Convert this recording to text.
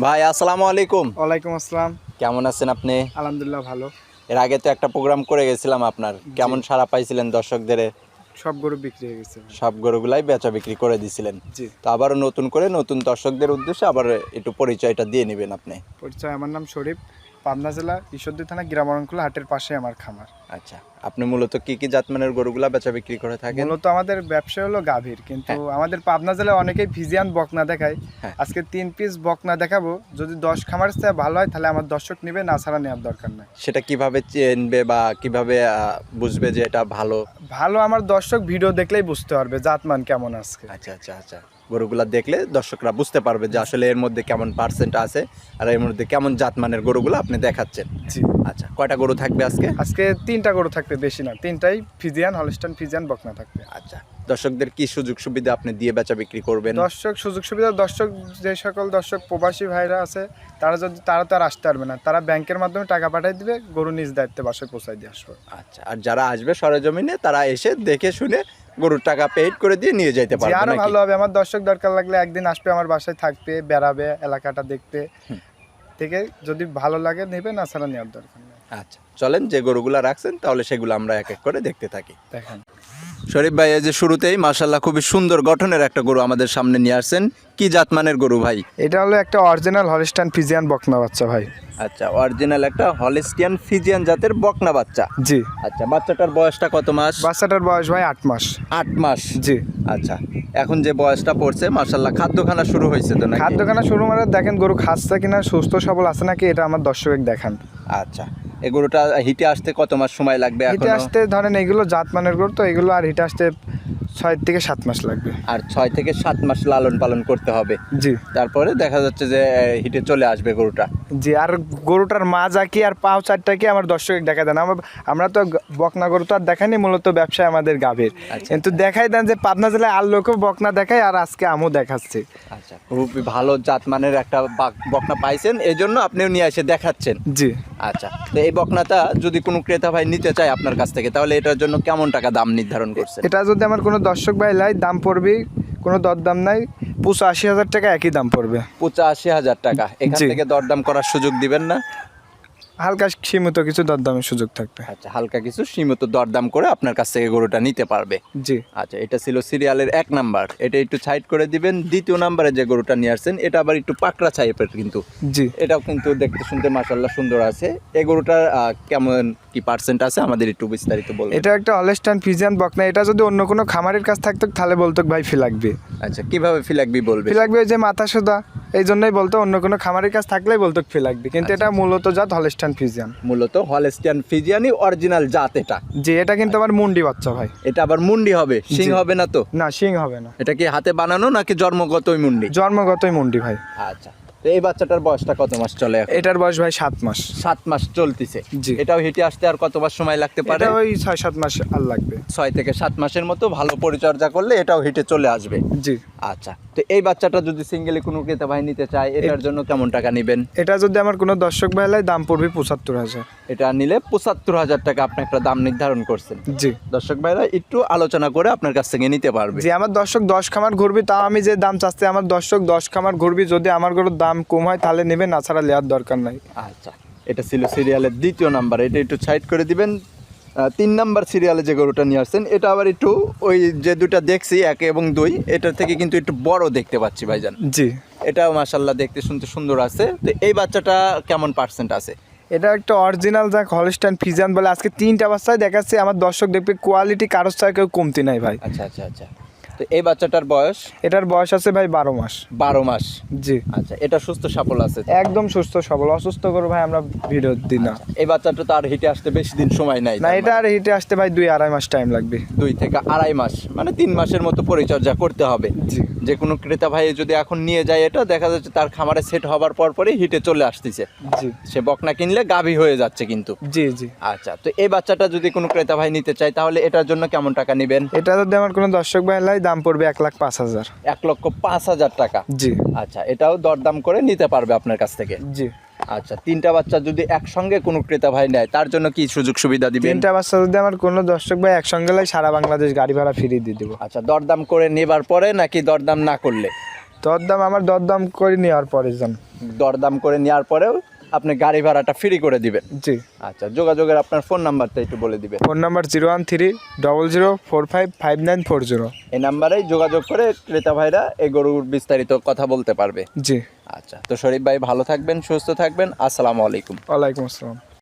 ভাই আসসালামু আলাইকুম। ওয়ালাইকুম আসসালাম। কেমন আছেন আপনি? আলহামদুলিল্লাহ ভালো। এর আগে তো একটা প্রোগ্রাম করে গেছিলাম আপনার, কেমন সাড়া পাইছিলেন দর্শকদের? সব গরু বিক্রি হয়ে গেছে ভাই। সব গরুগুলাই বেচা বিক্রি করে দিছিলেন। জি। তো আবারও নতুন করে নতুন দর্শকদের উদ্দেশ্যে আবার একটু পরিচয়টা দিয়ে নেবেন আপনি। পরিচয়, আমার নাম শরীফ, পাবনা জেলা ঈশ্বরদী থানা গ্রামাঞ্চল হাটের পাশে আমার খামার। আচ্ছা, আপনি মূলত কি কি জাতমানের গরুগুলা বেচা বিক্রি করে থাকেন? মূলত আমাদের ব্যবসা হলো গাভীর, কিন্তু আমাদের পাবনা জেলায় অনেকেই ফিজিয়ান বকনা দেখায়। হ্যাঁ। আজকে 3 পিস বকনা দেখাবো, যদি 10 খামারের চেয়ে ভালো হয় তাহলে আমার দর্শক নেবে, না ছাড়া নেওয়ার দরকার নাই। সেটা কিভাবে চিনবে বা কিভাবে বুঝবে যে এটা ভালো? ভালো আমার দর্শক ভিডিও দেখলেই বুঝতে পারবে জাতমান কেমন আজকে। আচ্ছা আচ্ছা আচ্ছা, গরুগুলা দেখলে দর্শকরা বুঝতে পারবে যে আসলে এর মধ্যে কেমন পার্সেন্ট আছে আর এর মধ্যে কেমন জাতমানের গরুগুলো আপনি দেখাচ্ছেন। জি। আচ্ছা, কয়টা গরু থাকবে আজকে? আজকে 3টা গরু থাকবে, বেশি না, 3টাই ফিজিয়ান হলস্টাইন ফিজিয়ান বকনা থাকবে। আচ্ছা, দর্শকদের কি সুযোগ সুবিধা আপনি দিয়ে বেচা বিক্রি করবেন? দর্শক সুযোগ সুবিধা, দর্শক যে সকল দর্শক প্রবাসী ভাইরা আছে তারা তো আর আসতে পারবে না, তারা ব্যাংকের মাধ্যমে টাকা পাঠিয়ে দিবে, গরু নিজ দায়িত্বে বাসায় পৌঁছায় দিয়ে আসবে। আচ্ছা, আর যারা আসবে সরেজমিনে তারা এসে দেখে শুনে গরুর টাকা পেইড করে দিয়ে নিয়ে যেতে পারবে আরো নাকি? ভালো হবে, আমার দর্শক দরকার লাগলে একদিন আসবে, আমার বাসায় থাকবে, বেড়াবে, এলাকাটা দেখবে, থেকে যদি ভালো লাগে নেবে, না ছাড়া নেওয়ার দরকার নেই। আচ্ছা, চলেন যে গরুগুলা রাখছেন তাহলে সেগুলো আমরা এক এক করে দেখতে থাকি। দেখেন শরীফ ভাই, এই যে শুরুতেই মাশাআল্লাহ খুবই সুন্দর গঠনের একটা গরু আমাদের সামনে নিয়ে আসছেন, কি জাতমানের গরু ভাই? এটা হলো একটা অরিজিনাল হলস্টাইন ফিজিয়ান বকনা বাচ্চা ভাই। আচ্ছা, অরিজিনাল একটা হলিস্টিয়ান ফিজিয়ান জাতের বকনা বাচ্চা। জি। আচ্ছা, বাচ্চাটার বয়সটা কত মাস? বাচ্চাটার বয়স ভাই 8 মাস। 8 মাস। জি। আচ্ছা, এখন যে বয়সটা পড়ছে মাশাআল্লাহ খাদ্যখানা শুরু হয়েছে তো নাকি? খাদ্যখানা শুরু মানে দেখেন গরু খাচ্ছে কিনা, সুস্থ সবল আছে নাকি, এটা আমার দর্শক দেখান। আচ্ছা, এই গরুটা হিটে আসতে কত মাস সময় লাগবে? হিটে এখন আসতে ধরেন এগুলো জাতমানের গরু তো, এগুলো আর হিটে আসতে 6 থেকে 7 মাস লাগবে। আর 6 থেকে 7 মাস লালন পালন করতে হবে। জি। তারপরে দেখা যাচ্ছে যে হিটে চলে আসবে গরুটা। জি। আর গরুটার মাজা কি আর পাও চারটা কি আমার দর্শক দেখা দেন। আমরা তো বকনা গরু তো আর দেখাইনি, মূলত ব্যবসায় আমাদের গাভীর, কিন্তু দেখাই দেন যে পাবনা জেলায় আর লোকও বকনা দেখায়, আর আজকে আমও দেখাচ্ছি। আচ্ছা, খুবই ভালো জাতমানের একটা বকনা পাইছেন, এই জন্য আপনিও নিয়ে এসে দেখাচ্ছেন। জি। আচ্ছা, তো এই বকনাটা যদি কোনো ক্রেতা ভাই নিতে চায় আপনার কাছ থেকে, তাহলে এটার জন্য কেমন টাকা দাম নির্ধারণ করছেন? এটা যদি আমার কোনো দর্শক ভাই লাই, দাম পড়বে কোনো দরদাম নাই, 85,000 টাকা একই দাম পড়বে। 85,000 টাকা। এখান থেকে দরদাম করার সুযোগ দিবেন না? হালকা সীমিত কিছু দরদামের সুযোগ থাকবে। আচ্ছা, হালকা কিছু সীমিত দরদাম করে আপনার কাছ থেকে গরুটা নিতে পারবে। জি। আচ্ছা, এটা ছিল সিরিয়ালের 1 নাম্বার, এটা একটু সাইড করে দিবেন। দ্বিতীয় নাম্বারে যে গরুটা নিয়ে আসছেন এটা আবার একটু পাকড়া টাইপের, কিন্তু জি, এটাও কিন্তু দেখতে শুনতে মাশাআল্লাহ সুন্দর আছে। এই গরুটার কেমন কি পার্সেন্ট আছে আমাদের একটু বিস্তারিত বলবেন? এটা একটা হলস্টাইন ফিজিয়ান বকনা, এটা যদি অন্য কোনো খামারের কাছ থাকতো তাহলে বলতো ভাই ফি লাগবে। আচ্ছা, কিভাবে ফি লাগবে বলবে? ফি লাগবে যে মাথা সোদা, এই জন্যই বলতো, অন্য কোনো খামারের কাছ থাকলেই বলতো ফি লাগবে, কিন্তু এটা মূলত জাত হলস্টাইন ফিজিয়ান। মূলত হলস্টিয়ান ফিজিয়ানি অরিজিনাল জাত এটা। জি। এটা কিন্তু আবার মুন্ডি বাচ্চা ভাই। এটা আবার মুন্ডি হবে, শিং হবে না তো? না, শিং হবে না। এটা কি হাতে বানানো নাকি জন্মগতই মুন্ডি? জন্মগতই মুন্ডি ভাই। আচ্ছা, তো এই বাচ্চাটার বয়সটা কত মাস চলে এখন? এটার বয়স ভাই 7 মাস। 7 মাস চলতিছে। জি। এটাও হেঁটে আসতে আর কত মাস সময় লাগতে পারে? এটা ওই 6-7 মাস আর লাগবে। 6 থেকে 7 মাসের মতো ভালো পরিচর্যা করলে এটাও হেঁটে চলে আসবে। জি। আচ্ছা, তো এই বাচ্চাটা যদি সিঙ্গেলি কোনো ক্রেতা ভাই নিতে চায়, এটার জন্য কেমন টাকা নেবেন? এটা যদি আমার কোনো দর্শক ভাই লাই, দাম পড়বে 75,000। এটা নিলে 75,000 টাকা আপনি একটা দাম নির্ধারণ করছেন। জি। দর্শক ভাইরা একটু আলোচনা করে আপনার কাছ থেকে নিতে পারবে। যে আমার দর্শক 10 খামার ঘুরবি, তাও আমি যে দাম চাচ্ছি, আমার দর্শক 10 খামার ঘুরবি, যদি আমার গরুর দাম কম হয় তাহলে নেবে, না ছাড়া নেওয়ার দরকার নাই। আচ্ছা, এটা ছিল সিরিয়ালের 2য় নাম্বার, এটা একটু সাইড করে দিবেন। 3 নাম্বার সিরিয়ালে যে গরুটা নিয়ে আসছেন এটা আবার একটু ওই যে দুটা দেখছি 1 এবং 2, এটার থেকে কিন্তু একটু বড় দেখতে পাচ্ছি ভাইজান। জি। এটাও মাশাআল্লাহ দেখতে শুনতে সুন্দর আছে। তো এই বাচ্চাটা কেমন পার্সেন্ট আছে? এটা একটা অরিজিনাল যাক হলস্টাইন ফিজিয়ান বলে, আজকে 3টা বাচ্চায় দেখাচ্ছি, আমার দর্শক দেখবে কোয়ালিটি কারোর চাই কেউ কমতি নাই ভাই। আচ্ছা আচ্ছা আচ্ছা, তো এই বাচ্চাটার বয়স? এটার বয়স আছে ভাই 12 মাস। 12 মাস। জি। আচ্ছা, এটা সুস্থ সবল আছে তো? একদম সুস্থ সবল, অসুস্থ গরু ভাই আমরা ভিডিও দিই না। এই বাচ্চাটা তো আর হিটে আসতে বেশি দিন সময় নাই না, এটা আর হিটে আসতে ভাই 2-2.5 মাস টাইম লাগবে। 2 থেকে আড়াই মাস, মানে 3 মাসের মতো পরিচর্যা করতে হবে। জি। যে কোনো ক্রেতা ভাই যদি এখন নিয়ে যায়, এটা দেখা যাচ্ছে তার খামারে সেট হবার পরই হিটে চলে আসতেছে। জি। সে বকনা কিনলে গাভী হয়ে যাচ্ছে কিন্তু। জি। জি। আচ্ছা, তো এই বাচ্চাটা যদি কোনো ক্রেতা ভাই নিতে চায় তাহলে এটার জন্য কেমন টাকা নেবেন? এটা যদি আমার কোনো দর্শক ভাই লাই, দাম পড়বে 1,05,000। 1,05,000 টাকা। জি। আচ্ছা, এটাও দরদাম করে নিতে পারবে আপনার কাছ থেকে। জি। আচ্ছা, 3টা বাচ্চা যদি একসঙ্গে কোনো ক্রেতা ভাই নেয় তার জন্য কি সুযোগ সুবিধা দিবেন? 3টা বাচ্চা যদি আমার কোনো দর্শক ভাই একসঙ্গে লাই, সারা বাংলাদেশ গাড়ি ভাড়া ফ্রি দিয়ে দিব। আচ্ছা, দরদাম করে নেবার পরে নাকি দরদাম না করলে? দরদাম আমার দরদাম করে নেওয়ার পরে যান। দরদাম করে নেওয়ার পরেও আপনি গাড়ি ভাড়াটা ফ্রি করে দিবেন। জি। আচ্ছা, যোগাযোগের আপনার ফোন নাম্বারটা একটু বলে দিবেন। Phone number 01300455940। এই নাম্বারেই যোগাযোগ করে ক্রেতা ভাইরা এই গরুর বিস্তারিত কথা বলতে পারবে। জি। আচ্ছা, তো শরীফ ভাই ভালো থাকবেন, সুস্থ থাকবেন। আসসালামু আলাইকুম। ওয়ালাইকুম আসসালাম।